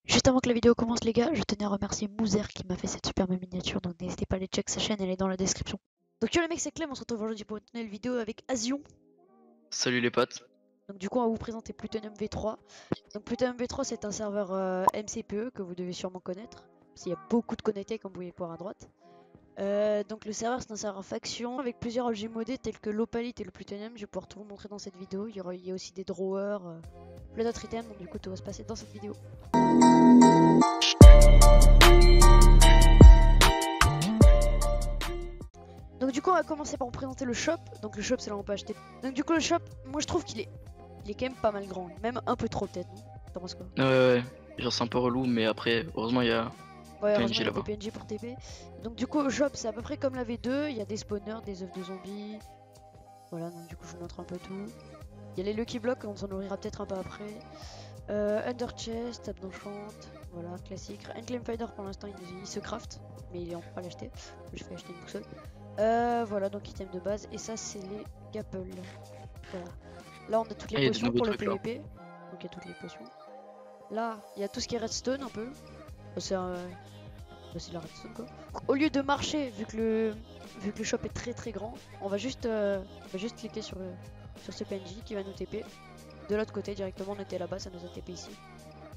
Juste avant que la vidéo commence les gars, je tenais à remercier Mouzer qui m'a fait cette superbe miniature, donc n'hésitez pas à aller check sa chaîne, elle est dans la description. Donc yo les mecs, c'est Clem, on se retrouve aujourd'hui pour une nouvelle vidéo avec Azion. Salut les potes. Donc du coup on va vous présenter Plutonium V3. Donc Plutonium V3 c'est un serveur MCPE que vous devez sûrement connaître, parce qu'il y a beaucoup de connectés comme vous pouvez voir à droite. Donc le serveur c'est un serveur faction avec plusieurs objets modés tels que l'opalite et le plutonium, je vais pouvoir tout vous montrer dans cette vidéo. Il y a aussi des drawers, plein d'autres items, donc du coup tout va se passer dans cette vidéo. Donc du coup on va commencer par vous présenter le shop. Donc le shop c'est là où on peut acheter. Donc du coup le shop, moi je trouve qu'il est quand même pas mal grand, même un peu trop peut-être. T'en penses quoi? Ouais, genre c'est un peu relou, mais après, heureusement, il y a Ouais, heureusement PNJ il y a des là-bas. PNJ pour TP. Donc du coup le shop c'est à peu près comme la V2, il y a des spawners, des œufs de zombies. Voilà, donc du coup je vous montre un peu tout. Il y a les Lucky Blocks, on s'en ouvrira peut-être un peu après. Under Chest, table d'enchante, voilà, classique. Unclaim Fighter pour l'instant il se craft, mais on peut pas l'acheter. Je vais acheter une boussole. Voilà, donc item de base. Et ça c'est les Gapple. Voilà. Là on a toutes Ah, les il y a des potions nouveaux pour le trucs là. PVP. Donc il y a toutes les potions. Là il y a tout ce qui est redstone un peu. C'est la redstone quoi. Au lieu de marcher, vu que le shop est très grand, on va juste cliquer sur ce PNJ qui va nous TP. De l'autre côté directement, on était là-bas, ça nous a TP ici.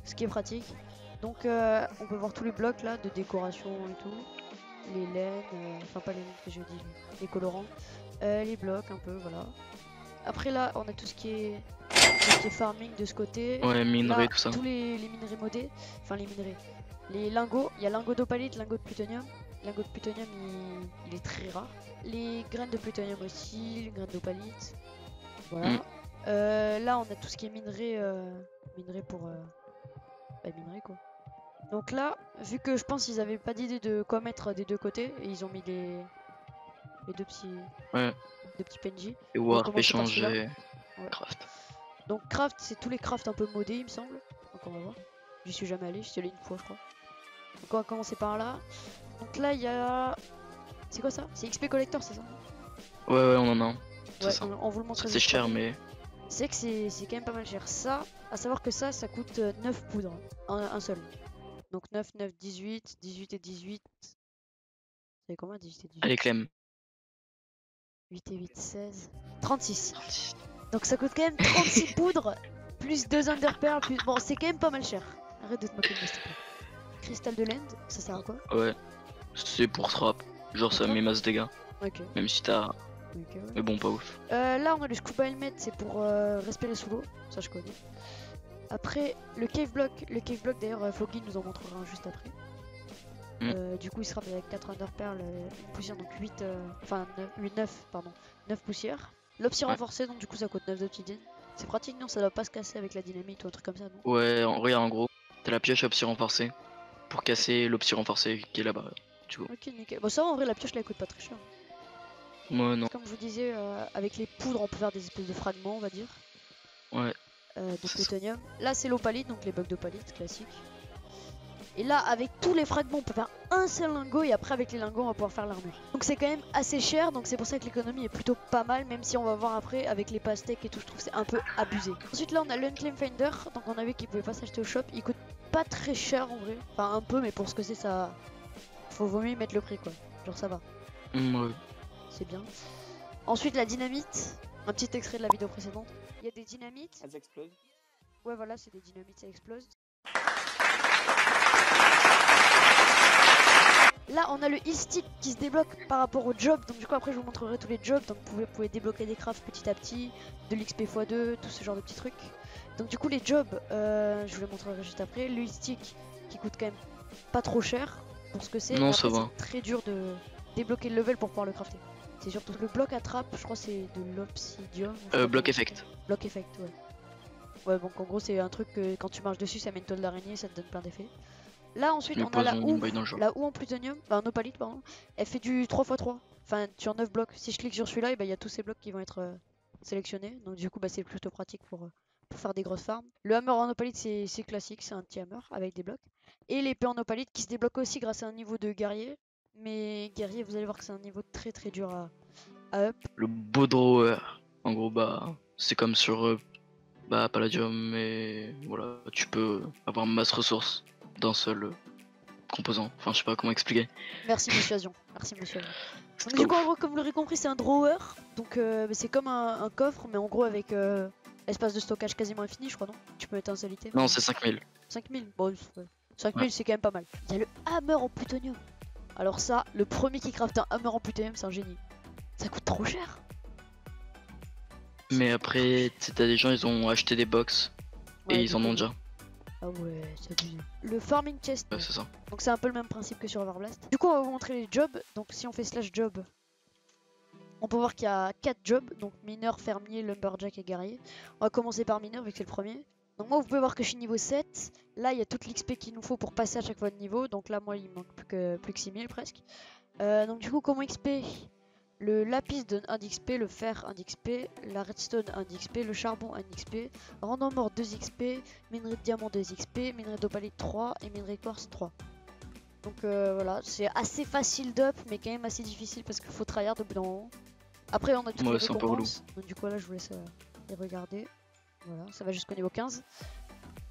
Ce qui est pratique. Donc on peut voir tous les blocs là de décoration et tout. Les laines, enfin pas les laines que je dis, les colorants. Les blocs un peu, voilà. Après là, on a tout ce qui est farming de ce côté. Ouais, Là, minerais, tout ça. tous les minerais modés, enfin les minerais. Les lingots, il y a lingot d'opalite, lingot de plutonium. Lingot de plutonium, il est très rare. Les graines de plutonium aussi, les graines d'opalite. Voilà. Mm. Là, on a tout ce qui est minerai, minerai pour minerai quoi. Donc là, vu que je pense qu'ils avaient pas d'idée de quoi mettre des deux côtés, et ils ont mis les Ouais, deux petits PNJ. et On va Warp, commencer par celui-là. échanger, Ouais. craft. Donc craft, c'est tous les crafts un peu modés, il me semble. Donc on va voir. J'y suis jamais allé, j'y suis allé une fois, je crois. Donc on va commencer par là. Donc là, il y a... C'est quoi ça? C'est XP Collector, c'est ça? Ouais, on en a un. C'est Ouais, ça. on vous le montre Ça, c'est juste cher, après. mais. C'est que c'est quand même pas mal cher. Ça, à savoir que ça coûte 9 poudres. Un seul. Donc 9, 9, 18, 18 et 18. C'est combien 18 et 18? Allez, Clem. 8 et 8, 16. 36. 36. Donc ça coûte quand même 36 poudres. Plus 2 underpearls. Plus... Bon, c'est quand même pas mal cher. Arrête de te moquer de moi, s'il te plaît. Cristal de Land, ça sert à quoi? Ouais, c'est pour trap. Genre, Pour ça trap. met masse dégâts. Ok. Même si t'as. Ok, ouais. Mais bon, pas ouf. Là, on a le scuba helmet, c'est pour respirer sous l'eau. Ça, je connais. Après, le cave block. Le cave block, d'ailleurs, Foggy nous en montrera un juste après. Du coup, il sera avec 4 underpearls, une poussière, donc 8, enfin 9, pardon, 9 poussières. L'opsie Ouais. renforcée, donc du coup, ça coûte 9 d'obsidienne. C'est pratique, non? Ça doit pas se casser avec la dynamite ou un truc comme ça, non? Ouais, regarde, en gros, t'as la pioche opsie renforcée pour casser l'opsie renforcée qui est là-bas. Tu vois. Ok, nickel. Bon, ça, en vrai, la pioche, là, elle coûte pas très cher. Ouais, non. Comme je vous disais, avec les poudres, on peut faire des espèces de fragments, on va dire, Ouais, de c'est ça. plutonium. Là, c'est l'opalite, donc les bugs d'opalite, classique. Et là, avec tous les fragments, on peut faire un seul lingot et après, avec les lingots, on va pouvoir faire l'armure. Donc c'est quand même assez cher, donc c'est pour ça que l'économie est plutôt pas mal, même si on va voir après, avec les pastèques et tout, je trouve que c'est un peu abusé. Ensuite, là, on a l'Unclaim Finder, donc on a vu qu'il pouvait pas s'acheter au shop. Il coûte pas très cher en vrai, enfin un peu, mais pour ce que c'est, ça... vaut mieux y mettre le prix, quoi. Genre, ça va, Ouais. c'est bien. Ensuite, la dynamite, un petit extrait de la vidéo précédente. Il y a des dynamites. Elles explosent. Ouais, voilà, c'est des dynamites, ça explose. Là, on a le e-stick qui se débloque par rapport au job. Donc, du coup, après, je vous montrerai tous les jobs. Donc, vous pouvez débloquer des crafts petit à petit, de l'XP x2, tout ce genre de petits trucs. Donc, du coup, les jobs, je vous les montrerai juste après. Le e-stick qui coûte quand même pas trop cher pour ce que c'est. Non, Mais ça après, va. c'est très dur de débloquer le level pour pouvoir le crafter. C'est surtout le bloc à trappe, je crois, c'est de l'obsidium. Block effect. Bloc effect, ouais. Ouais, donc en gros, c'est un truc que quand tu marches dessus, ça met une toile d'araignée, ça te donne plein d'effets. Là, ensuite, Le on a la poison, houe. boy dans le jeu. La houe en plutonium, en opalite, pardon. Elle fait du 3x3. Enfin, sur 9 blocs. Si je clique sur celui-là, il y a tous ces blocs qui vont être sélectionnés. Donc, du coup, c'est plutôt pratique pour faire des grosses farms. Le hammer en opalite, c'est classique, c'est un petit hammer avec des blocs. Et l'épée en opalite qui se débloque aussi grâce à un niveau de guerrier. Mais guerrier, vous allez voir que c'est un niveau très dur à up. Le beau drawer. En gros, bah, c'est comme sur Palladium, mais voilà, tu peux avoir masse ressources. d'un seul composant. Enfin, je sais pas comment expliquer. Merci monsieur Azion. Merci monsieur Azion. C'est Donc du pas coup en ouf. gros comme vous l'aurez compris c'est un drawer. Donc c'est comme un coffre mais en gros avec espace de stockage quasiment infini je crois non. Tu peux mettre un seul item. Non, c'est 5000. 5000. Bon, ouais. 5000 Ouais. c'est quand même pas mal. Il y a le hammer en plutonium. Alors ça, le premier qui craft un hammer en plutonium c'est un génie. Ça coûte trop cher. Mais après, tu sais, t'as des gens, ils ont acheté des box Ouais, et du ils en coup, ont déjà. Ah ouais, c'est abusé. Le farming chest. Ouais, c'est ça. Donc c'est un peu le même principe que sur Everblast. Du coup on va vous montrer les jobs. Donc si on fait slash job, on peut voir qu'il y a 4 jobs. Donc mineur, fermier, lumberjack et guerrier. On va commencer par mineur vu que c'est le premier. Donc moi vous pouvez voir que je suis niveau 7. Là il y a toute l'XP qu'il nous faut pour passer à chaque fois de niveau. Donc là moi il me manque plus que 6000 presque. Donc du coup comment XP? Le lapis donne 1 d'XP, le fer 1 d'XP, la redstone 1 d'XP, le charbon 1 d'XP, random ore 2 XP, minerai de diamant 2 XP, minerai d'opalite 3 et minerai de quartz 3. Donc voilà, c'est assez facile d'up mais quand même assez difficile parce qu'il faut tryhard au bout d'un moment. Après on a toutes Ouais, les c'est un peu relou. récompenses, donc du coup là je vous laisse les regarder. Voilà, ça va jusqu'au niveau 15.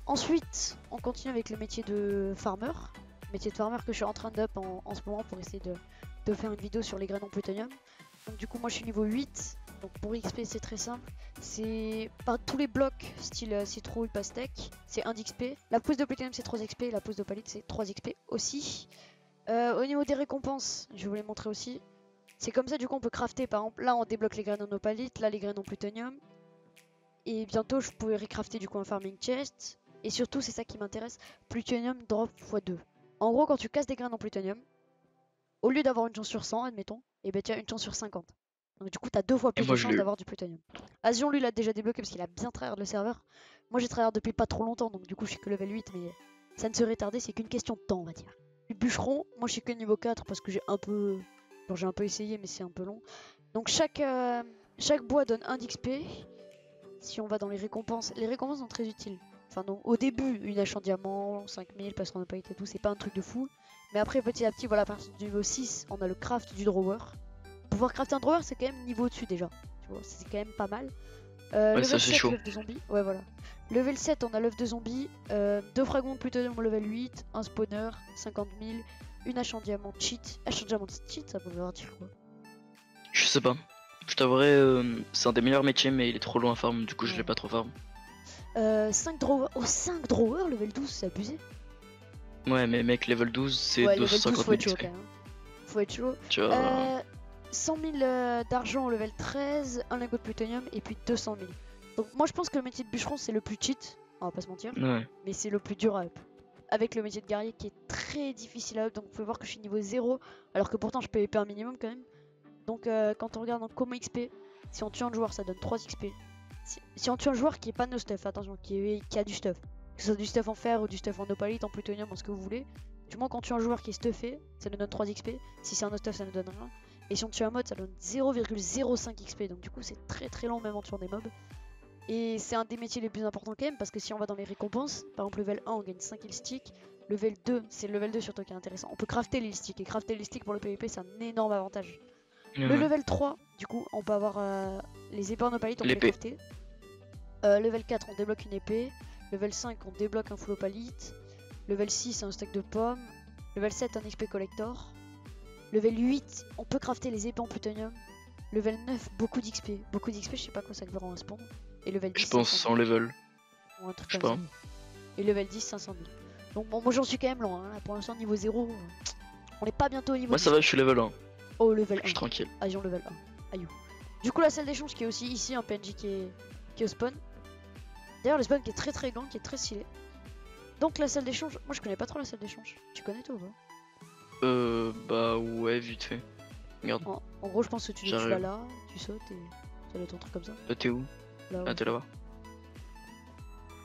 Ensuite on continue avec le métier de farmer. Métier de farmer que je suis en train d'up en ce moment pour essayer de faire une vidéo sur les graines en plutonium. Donc du coup moi je suis niveau 8. Donc pour XP c'est très simple. C'est par tous les blocs style citrouille, pastèque, c'est 1 d'XP. La pousse de plutonium c'est 3 XP, la pousse d'opalite c'est 3 XP aussi. Au niveau des récompenses, je vais vous les montrer aussi. C'est comme ça du coup on peut crafter par exemple, là on débloque les graines en opalite, là les graines en plutonium. Et bientôt je pourrais recrafter du coup un farming chest. Et surtout c'est ça qui m'intéresse, plutonium drop x2. En gros quand tu casses des graines en plutonium, au lieu d'avoir une chance sur 100 admettons, et ben tu as une chance sur 50. Donc du coup t'as 2 fois Et plus de moi, je chances l'ai eu. d'avoir du plutonium. Azion lui l'a déjà débloqué parce qu'il a bien tryhard le serveur. Moi j'ai tryhard depuis pas trop longtemps donc du coup je suis que level 8 mais ça ne serait tardé, c'est qu'une question de temps on va dire. Le bûcheron, moi je suis que niveau 4 parce que j'ai un peu essayé mais c'est un peu long. Donc chaque bois donne 1 d'XP. Si on va dans les récompenses sont très utiles. Enfin non, au début une hache en diamant, 5000 parce qu'on n'a pas été tout, c'est pas un truc de fou. Mais après petit à petit, voilà, à partir du niveau 6, on a le craft du drawer. Pouvoir crafter un drawer, c'est quand même niveau au-dessus déjà. Tu vois, c'est quand même pas mal. Ouais, Level ça, c'est 7, chaud. l'œuf de zombie. Ouais, voilà. Level 7, on a l'œuf de zombie. 2 fragments de plutonium au level 8. Un spawner, 50 000. Une hache en diamant cheat. Hache en diamant cheat, ça peut vouloir dire quoi? Je sais pas. Je t'avouerai, c'est un des meilleurs métiers, mais il est trop loin à farm, du coup, je Ouais. l'ai pas trop farm. 5 drawers. Oh, 5 drawers, level 12, c'est abusé. Ouais, mais mec, level 12, c'est Ouais, level 12, 250 faut 000 être chaud XP. quand même. Faut être chaud. Tu vois. 100 000 d'argent au level 13, un lingot de plutonium et puis 200 000. Donc moi je pense que le métier de bûcheron c'est le plus cheat, on va pas se mentir, Ouais. mais c'est le plus dur à up. Avec le métier de guerrier qui est très difficile à up, donc vous pouvez voir que je suis niveau 0, alors que pourtant je peux up un minimum quand même. Donc quand on regarde en commun XP, si on tue un joueur ça donne 3 XP. Si on tue un joueur qui est pas no stuff, attention, qui a du stuff, que ce soit du stuff en fer ou du stuff en opalite, en plutonium, en ce que vous voulez, du moins quand tu as un joueur qui est stuffé, ça nous donne 3 XP, si c'est un no stuff ça nous donne rien. Et si on tue un mode ça donne 0,05 XP, donc du coup c'est très très long même en tuant des mobs. Et c'est un des métiers les plus importants quand même, parce que si on va dans les récompenses, par exemple level 1 on gagne 5 healsticks, level 2 c'est le level 2 surtout qui est intéressant, on peut crafter les healsticks, et crafter les healsticks pour le PvP c'est un énorme avantage. Le Ouais. level 3 du coup on peut avoir les épées en opalite, on peut les L'épée. crafter. Level 4 on débloque une épée, level 5 on débloque un full opalite, level 6 un stack de pommes, level 7 un XP collector, level 8 on peut crafter les épées en plutonium, level 9 beaucoup d'XP, je sais pas quoi ça veut en spawn, et level 10 Je pense 500 sans 000, level. ou un truc Je sais comme pas. ça. Et level 10 500 000. Donc bon moi j'en suis quand même loin, hein. Là, pour l'instant niveau 0, on est pas bientôt au niveau Moi, 10. ça va, je suis level 1. Oh level Je suis 1, tranquille. Aïe level 1, aïe. Du coup la salle d'échange qui est aussi ici, un PNJ qui est au spawn. D'ailleurs le spawn qui est très très grand, qui est très stylé. Donc la salle d'échange, moi je connais pas trop la salle d'échange. Tu connais toi ou pas? Bah ouais, vite fait. Regarde, En gros je pense que tu vas j'arrive. là, tu sautes et ça doit être un truc comme ça. T'es où? Là, Ah, ouais. t'es là-bas.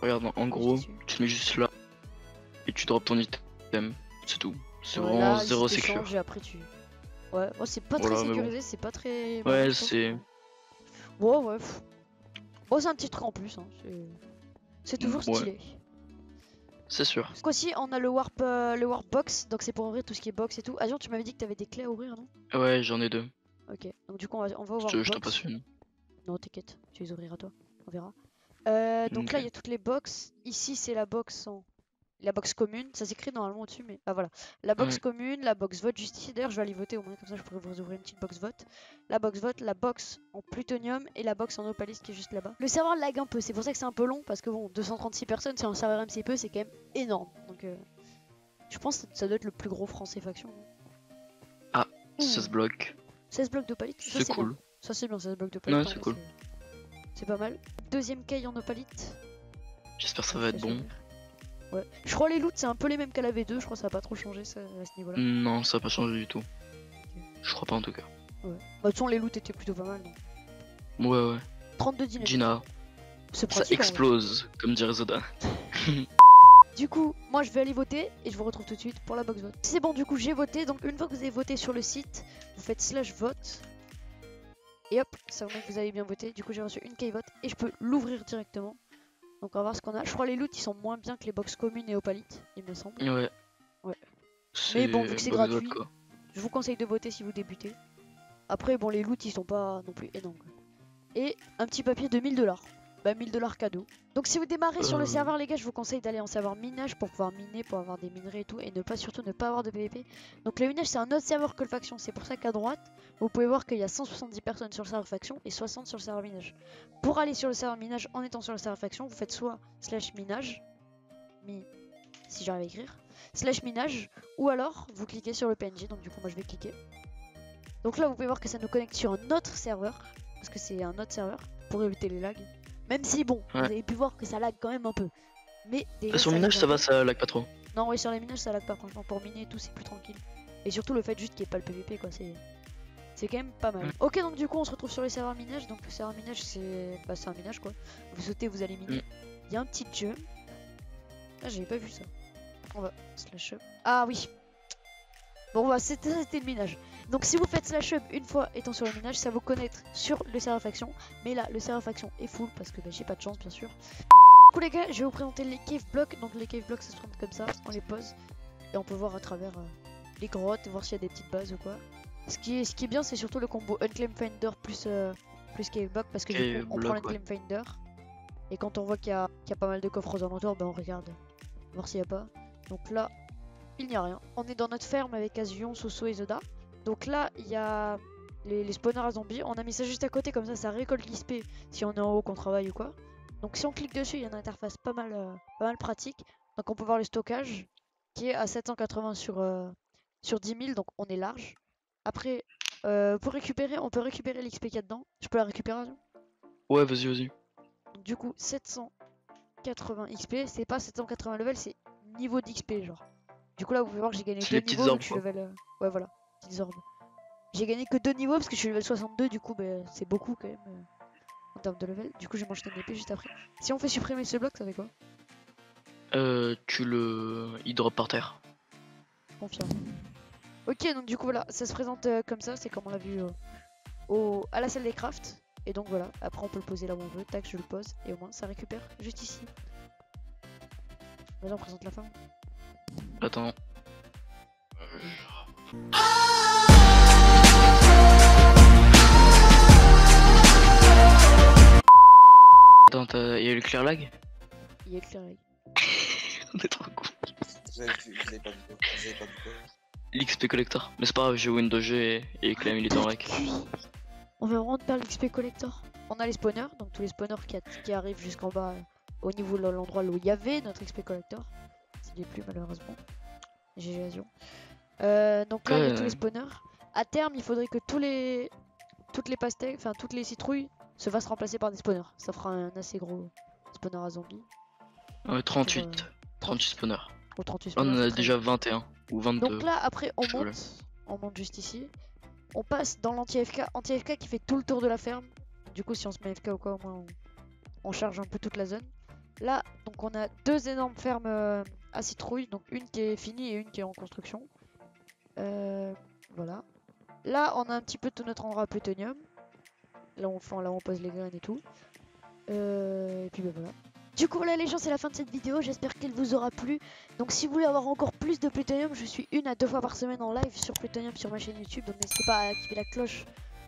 Regarde, en Ouais, gros, j'y suis. tu te mets juste là. Et tu drops ton item. C'est tout. C'est Ouais, vraiment là, zéro ici, sécure. t'échanges et après tu... Ouais, c'est pas très Voilà, mais bon. sécurisé, c'est pas très... Ouais, je pense c'est. que- Ouais, ouais. Bon, c'est un petit truc en plus, hein. C'est toujours Ouais, stylé. c'est sûr. Ce coup-ci, on a le warp box, donc c'est pour ouvrir tout ce qui est box et tout. Azion, tu m'avais dit que t'avais des clés à ouvrir, non? Ouais, j'en ai deux. Ok, donc du coup, on va au Je warp te box. passe une. Non, t'inquiète, tu les ouvriras toi, on verra. Donc Ok. là, il y a toutes les box. Ici, c'est la box en la box commune, ça s'écrit normalement au-dessus, mais ah voilà. La box commune, la box vote justice, d'ailleurs je vais aller voter au moins, comme ça je pourrais vous ouvrir une petite box vote. La box vote, la box en plutonium et la box en opalis qui est juste là-bas. Le serveur lag un peu, c'est pour ça que c'est un peu long, parce que bon, 236 personnes sur un serveur MCPE c'est quand même énorme. Donc je pense que ça doit être le plus gros français faction. Ah, 16 blocs. 16 blocs d'opalit, c'est cool. Bien. Ça c'est bien, 16 blocs d'opalit. Ouais, c'est cool. C'est pas mal. Deuxième caille en opalite. J'espère que ça va être bon. Ouais. Je crois les loots c'est un peu les mêmes qu'à la V2, je crois que ça va pas trop changer ça, à ce niveau là. Non, ça va pas changer du tout. Okay. Je crois pas en tout cas. Ouais. Bah de toute façon les loots étaient plutôt pas mal. Donc. Ouais. 32 dynamites. Gina. Ça explose, comme dirait Zoda. Du coup, moi je vais aller voter et je vous retrouve tout de suite pour la box vote. C'est bon, du coup j'ai voté, donc une fois que vous avez voté sur le site, vous faites /vote. Et hop, ça vous met que vous avez bien voté. Du coup j'ai reçu une key vote et je peux l'ouvrir directement. Donc on va voir ce qu'on a. Je crois les loots ils sont moins bien que les box communes et opalites, il me semble. Ouais. Mais bon, vu que c'est gratuit, je vous conseille de voter si vous débutez. Après bon, les loots ils sont pas non plus énormes. Et un petit papier de 1000$. Bah 1000$ cadeau. Donc si vous démarrez sur le serveur les gars, je vous conseille d'aller en serveur minage pour pouvoir miner, pour avoir des minerais et tout, et surtout ne pas avoir de PVP. Donc le minage c'est un autre serveur que le faction, c'est pour ça qu'à droite vous pouvez voir qu'il y a 170 personnes sur le serveur faction et 60 sur le serveur minage. Pour aller sur le serveur minage en étant sur le serveur faction, vous faites soit /minage, si j'arrive à écrire, /minage, ou alors vous cliquez sur le PNG, donc du coup moi je vais cliquer. Donc là vous pouvez voir que ça nous connecte sur un autre serveur, parce que c'est un autre serveur, pour éviter les lags. Même si bon, vous avez pu voir que ça lag quand même un peu. Mais déjà, sur minage ça va, ça lag pas trop. Non ouais, sur les minages ça lag pas, franchement pour miner et tout c'est plus tranquille. Et surtout le fait juste qu'il n'y ait pas le PVP quoi, c'est quand même pas mal. Ok, donc du coup on se retrouve sur les serveurs minage. Donc le serveur minage c'est un minage quoi. Vous sautez, vous allez miner. Il y a un petit jump. Ah j'avais pas vu ça. On va /up. Ah oui. Bon bah c'était le minage. Donc si vous faites /up une fois étant sur le minage, ça vous connecte sur le serveur faction. Mais là le serveur faction est full parce que j'ai pas de chance bien sûr. Du coup les gars, je vais vous présenter les cave blocks. Donc les cave blocks ça se présente comme ça, on les pose. Et on peut voir à travers les grottes, voir s'il y a des petites bases ou quoi. Ce qui est bien c'est surtout le combo Unclaimed Finder plus cave block. Parce que du coup on prend l'Unclaimed Finder. Et quand on voit qu'il y a pas mal de coffres aux alentours, bah on regarde voir s'il n'y a pas. Donc là il n'y a rien. On est dans notre ferme avec Azion, Soso et Zoda. Donc là, il y a les spawners à zombies. On a mis ça juste à côté, comme ça récolte l'XP si on est en haut, qu'on travaille ou quoi. Donc si on clique dessus, il y a une interface pas mal pratique. Donc on peut voir le stockage qui est à 780 sur 10 000, donc on est large. Après, pour récupérer, on peut récupérer l'XP qu'il y a dedans. Je peux la récupérer, Azion ? Ouais, vas-y. Donc du coup, 780 XP, c'est pas 780 level, c'est niveau d'XP genre. Du coup là vous pouvez voir que j'ai gagné 2 niveaux donc je suis level... Ouais voilà, petites orbes. J'ai gagné que 2 niveaux parce que je suis level 62, du coup bah, c'est beaucoup quand même en termes de level. Du coup j'ai mangé une épée juste après. Si on fait supprimer ce bloc ça fait quoi? Il drop par terre. Confirme. Ok, donc du coup voilà, ça se présente comme ça, c'est comme on l'a vu à la salle des crafts. Et donc voilà, après on peut le poser là où on veut, tac je le pose et au moins ça récupère juste ici. Vas-y on présente la fin. Attends. Attends, il y a eu le clear lag? Il y a le clear lag. On est trop con. Vous avez pas vu quoi? L'XP collector. Mais c'est pas grave, j'ai Windows G et Clem il est en rec. On va vraiment faire l'XP collector. On a les spawners, donc tous les spawners qui arrivent jusqu'en bas au niveau de l'endroit où il y avait notre XP collector. C'est des plus malheureusement. GG Azion. Donc là il y a tous les spawners. À terme il faudrait que toutes les pastèques, enfin toutes les citrouilles se fassent remplacer par des spawners. Ça fera un assez gros spawner à zombies. Ouais, 38. 38 spawners. Ou 38 spawners. On en a déjà 21 ou 22. Donc là après on monte juste ici. On passe dans l'anti-AFK. Anti-AFK qui fait tout le tour de la ferme. Du coup si on se met AFK ou quoi au moins on charge un peu toute la zone. Là donc on a deux énormes fermes à citrouilles. Donc une qui est finie et une qui est en construction. Voilà. Là on a un petit peu tout notre endroit à plutonium. Là on pose les graines et tout. Et puis bah voilà. Du coup voilà les gens, c'est la fin de cette vidéo, j'espère qu'elle vous aura plu. Donc si vous voulez avoir encore plus de plutonium, je suis 1 à 2 fois par semaine en live sur plutonium sur ma chaîne YouTube. Donc n'hésitez pas à activer la cloche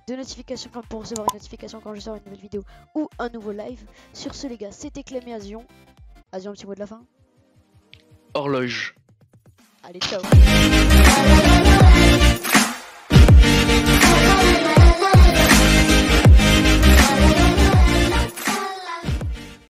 de notification pour recevoir une notification quand je sors une nouvelle vidéo ou un nouveau live. Sur ce les gars, c'était Clem et Azion. Azion, un petit mot de la fin? horloge. Allez, ciao.